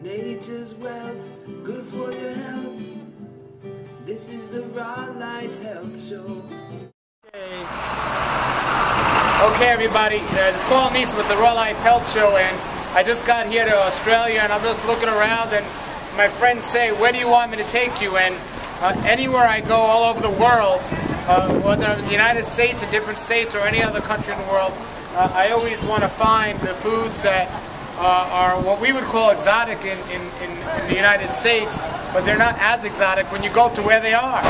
Nature's wealth, good for your health. This is the Raw Life Health Show. Okay, everybody, it's Paul Neeson with the Raw Life Health Show, and I just got here to Australia, and I'm just looking around, and my friends say, where do you want me to take you? And anywhere I go all over the world, whether in the United States, in different states, or any other country in the world, I always want to find the foods that are what we would call exotic in the United States, but they're not as exotic when you go to where they are.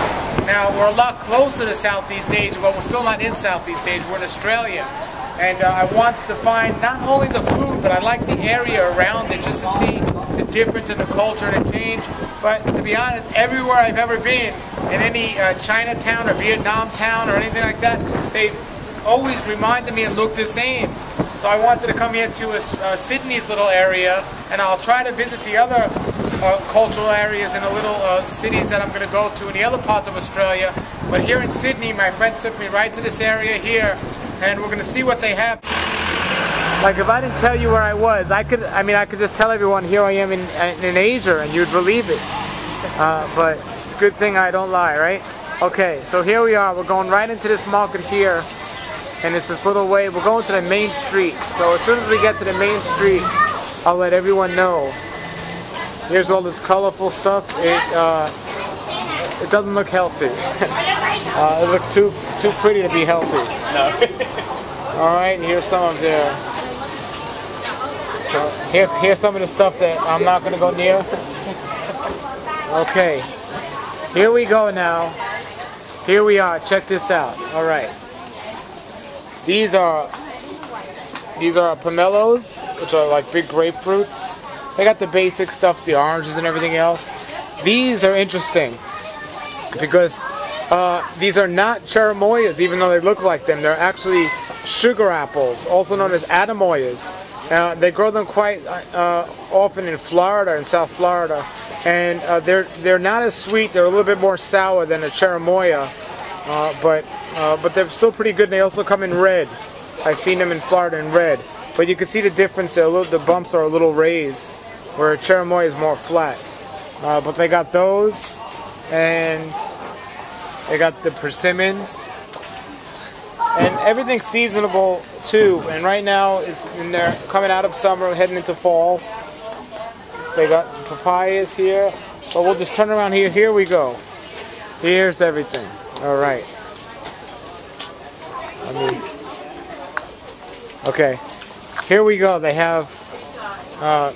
Now, we're a lot closer to Southeast Asia, but we're still not in Southeast Asia, we're in Australia. And I wanted to find not only the food, but I like the area around it just to see the difference in the culture and the change. But to be honest, everywhere I've ever been, in any Chinatown or Vietnam town or anything like that, they've always reminded me and looked the same. So I wanted to come here to Sydney's little area, and I'll try to visit the other cultural areas in the little cities that I'm going to go to in the other parts of Australia. But here in Sydney, my friends took me right to this area here, and we're going to see what they have. Like, if I didn't tell you where I was, I could just tell everyone here I am in Asia, and you'd believe it. But it's a good thing I don't lie, right? Okay, so here we are. We're going right into this market here. And it's this little way, we're going to the main street. So as soon as we get to the main street, I'll let everyone know. Here's all this colorful stuff. It doesn't look healthy. It looks too pretty to be healthy. No. Alright, here's some of their... Here's some of the stuff that I'm not going to go near. Okay, here we go now. Here we are, check this out. Alright. These are pomelos, which are like big grapefruits. They got the basic stuff, the oranges and everything else. These are interesting because these are not cherimoyas, even though they look like them. They're actually sugar apples, also known as atemoyas. They grow them quite often in Florida, in South Florida, and they're not as sweet. They're a little bit more sour than a cherimoya, but they're still pretty good. And they also come in red. I've seen them in Florida in red. But you can see the difference. The bumps are a little raised, where a cherimoya is more flat. But they got those, and they got the persimmons, and everything's seasonable too. And right now, they're coming out of summer, heading into fall. They got papayas here. But we'll just turn around here. Here we go. Here's everything. All right. Okay, here we go. They have the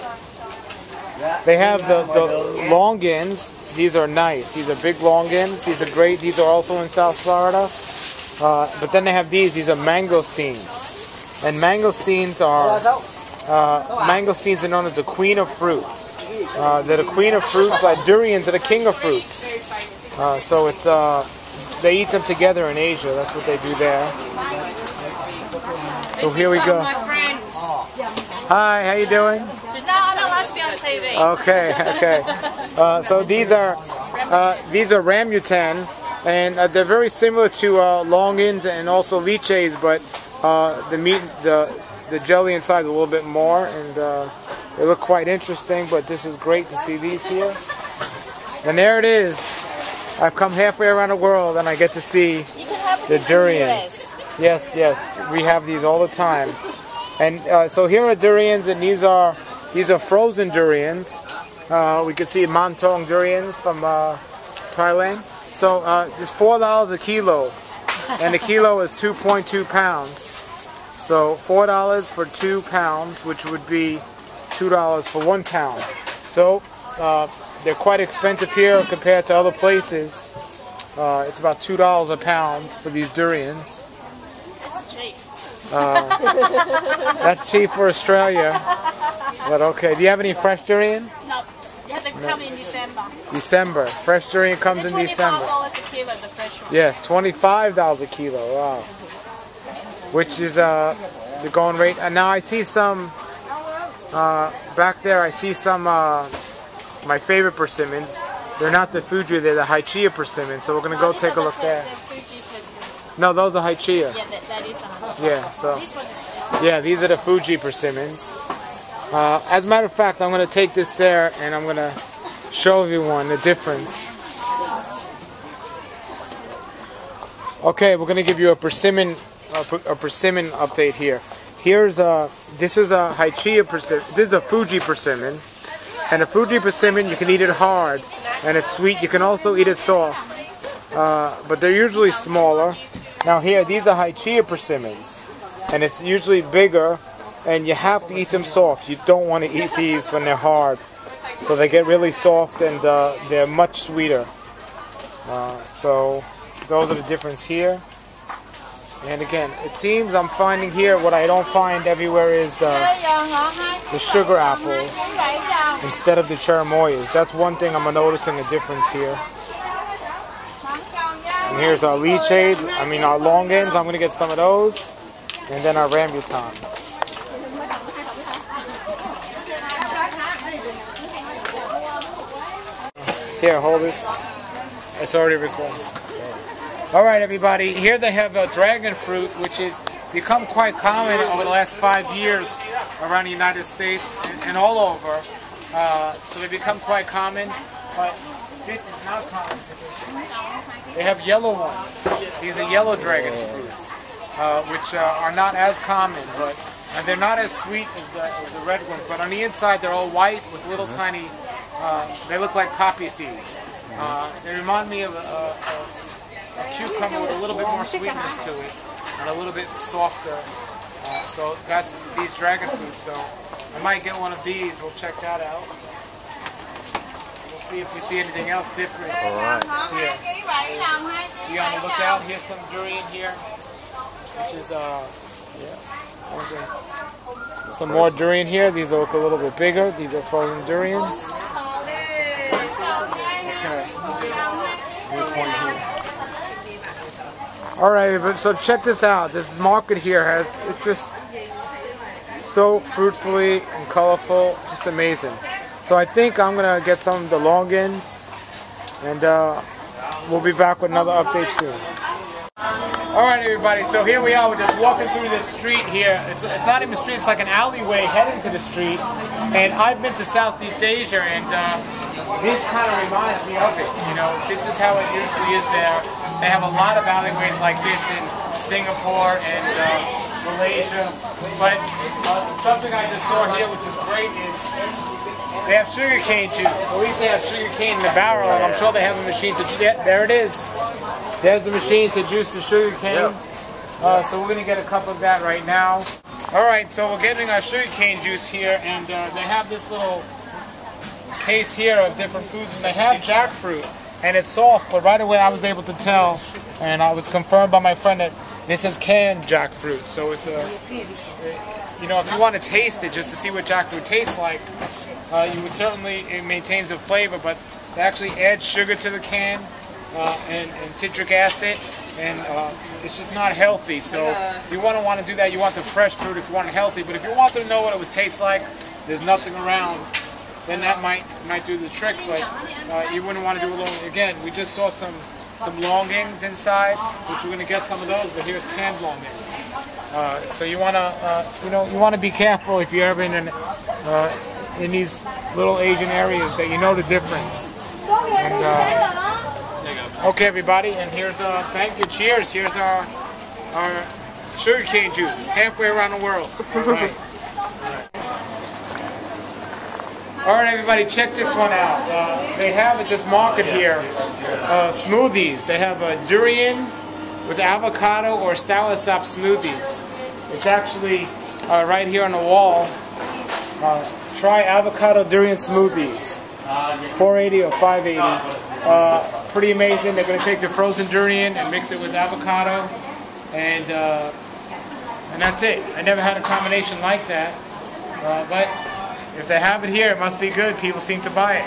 longans. These are nice. These are big longans. These are great. These are also in South Florida. But then they have these. These are mangosteens, and mangosteens are known as the queen of fruits. They're the queen of fruits. Like durians are the king of fruits. So it's they eat them together in Asia. That's what they do there. So here we go. Hi, how you doing? On TV. Okay. So these are rambutan, and they're very similar to longans and also liches, but the jelly inside is a little bit more, and they look quite interesting. But this is great to see these here. And there it is. I've come halfway around the world, and I get to see the durian. Yes, we have these all the time. And so here are durians, and these are frozen durians. We can see Mantong durians from Thailand. So it's $4 a kilo, and a kilo is 2.2 pounds. So $4 for 2 pounds, which would be $2 for 1 pound. So they're quite expensive here compared to other places. It's about $2 a pound for these durians. That's cheap. That's cheap for Australia. But okay, do you have any fresh durian? No, you have to come in December. December. Fresh durian comes in December. $25 a kilo, the fresh one. Yes, $25 a kilo. Wow. Which is the going rate. And now I see some back there. I see some my favorite persimmons. They're not the Fuji, they're the Haichia persimmons. So we're gonna go take a look there. No, those are Haichia. Yeah, that is a Haichia. Yeah, so this one is yeah, these are the Fuji persimmons. As a matter of fact, I'm going to take this there and I'm going to show everyone the difference. Okay, we're going to give you a persimmon update here. Here's this is a Haichia persimmon. This is a Fuji persimmon, and a Fuji persimmon you can eat it hard and it's sweet. You can also eat it soft, but they're usually smaller. Now here, these are Haichia persimmons, and it's usually bigger, and you have to eat them soft. You don't want to eat these when they're hard, so they get really soft and they're much sweeter. So those are the difference here. And again, it seems I'm finding here what I don't find everywhere is the sugar apples instead of the cherimoyas. That's one thing I'm noticing a difference here. And here's our leachades, our longans. I'm going to get some of those. And then our rambutans. Here, hold this. It's already recording. Alright everybody, here they have dragon fruit, which has become quite common over the last 5 years around the United States and all over. So they become quite common, but this is not common. They have yellow ones. These are yellow dragon fruits, which are not as common, but and they're not as sweet as the red ones, but on the inside they're all white with little tiny, they look like poppy seeds. They remind me of a cucumber with a little bit more sweetness to it and a little bit softer. So that's these dragon fruits. So I might get one of these. We'll check that out. We'll see if we see anything else different. Alright. Here. Be on the lookout. Here's some durian here, which is okay. Some more durian here. These look a little bit bigger. These are frozen durians. Alright, so check this out. This market here it's just so fruitfully and colorful, just amazing. So I think I'm going to get some of the longans, and we'll be back with another update soon. Alright everybody, so here we are. We're just walking through this street here. It's not even a street, it's like an alleyway heading to the street. And I've been to Southeast Asia, and this kind of reminds me of it. You know, this is how it usually is there. They have a lot of alleyways like this in Singapore and Malaysia. But something I just saw here, which is great, is they have sugarcane juice. At least they have sugarcane in the barrel, and I'm sure they have a machine to juice. Yeah, there it is. There's the machine to juice the sugarcane. So we're going to get a cup of that right now. Alright, so we're getting our sugarcane juice here, and they have this little case here of different foods, and they have jackfruit. And it's soft, but right away I was able to tell, and I was confirmed by my friend that this is canned jackfruit. So it's you know, if you want to taste it just to see what jackfruit tastes like, you would certainly, it maintains the flavor, but they actually add sugar to the can and citric acid, and it's just not healthy. So you want to do that. You want the fresh fruit if you want it healthy, but if you want to know what it would taste like, there's nothing around. Then that might do the trick, but you wouldn't want to do it alone. Again, we just saw some longans inside, which we're going to get some of those, but here's canned longans. So you want to, you want to be careful if you're ever in these little Asian areas that you know the difference. And, okay, everybody, and here's thank you, cheers. Here's our sugarcane juice, halfway around the world. Alright everybody, check this one out. They have at this market here smoothies. They have a durian with avocado or soursop smoothies. It's actually right here on the wall. Try avocado durian smoothies. $4.80 or $5.80. Pretty amazing. They're going to take the frozen durian and mix it with avocado, and that's it. I never had a combination like that, but if they have it here, it must be good. People seem to buy it.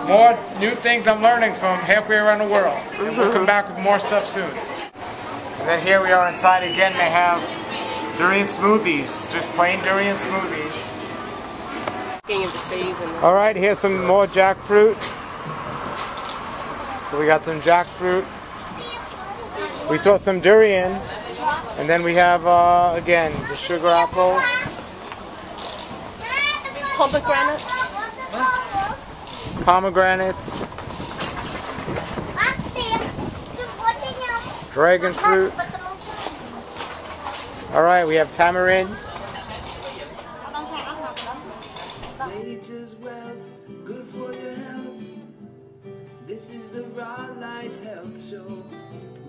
More new things I'm learning from halfway around the world. And we'll come back with more stuff soon. And then here we are inside again. They have durian smoothies. Just plain durian smoothies. Alright, here's some more jackfruit. So we got some jackfruit. We saw some durian. And then we have, again, the sugar apples. Pomegranates. Dragon fruit. Alright, we have tamarind. Nature's wealth, good for your health. This is the Raw Life Health Show.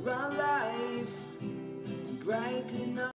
Raw Life, brighten up.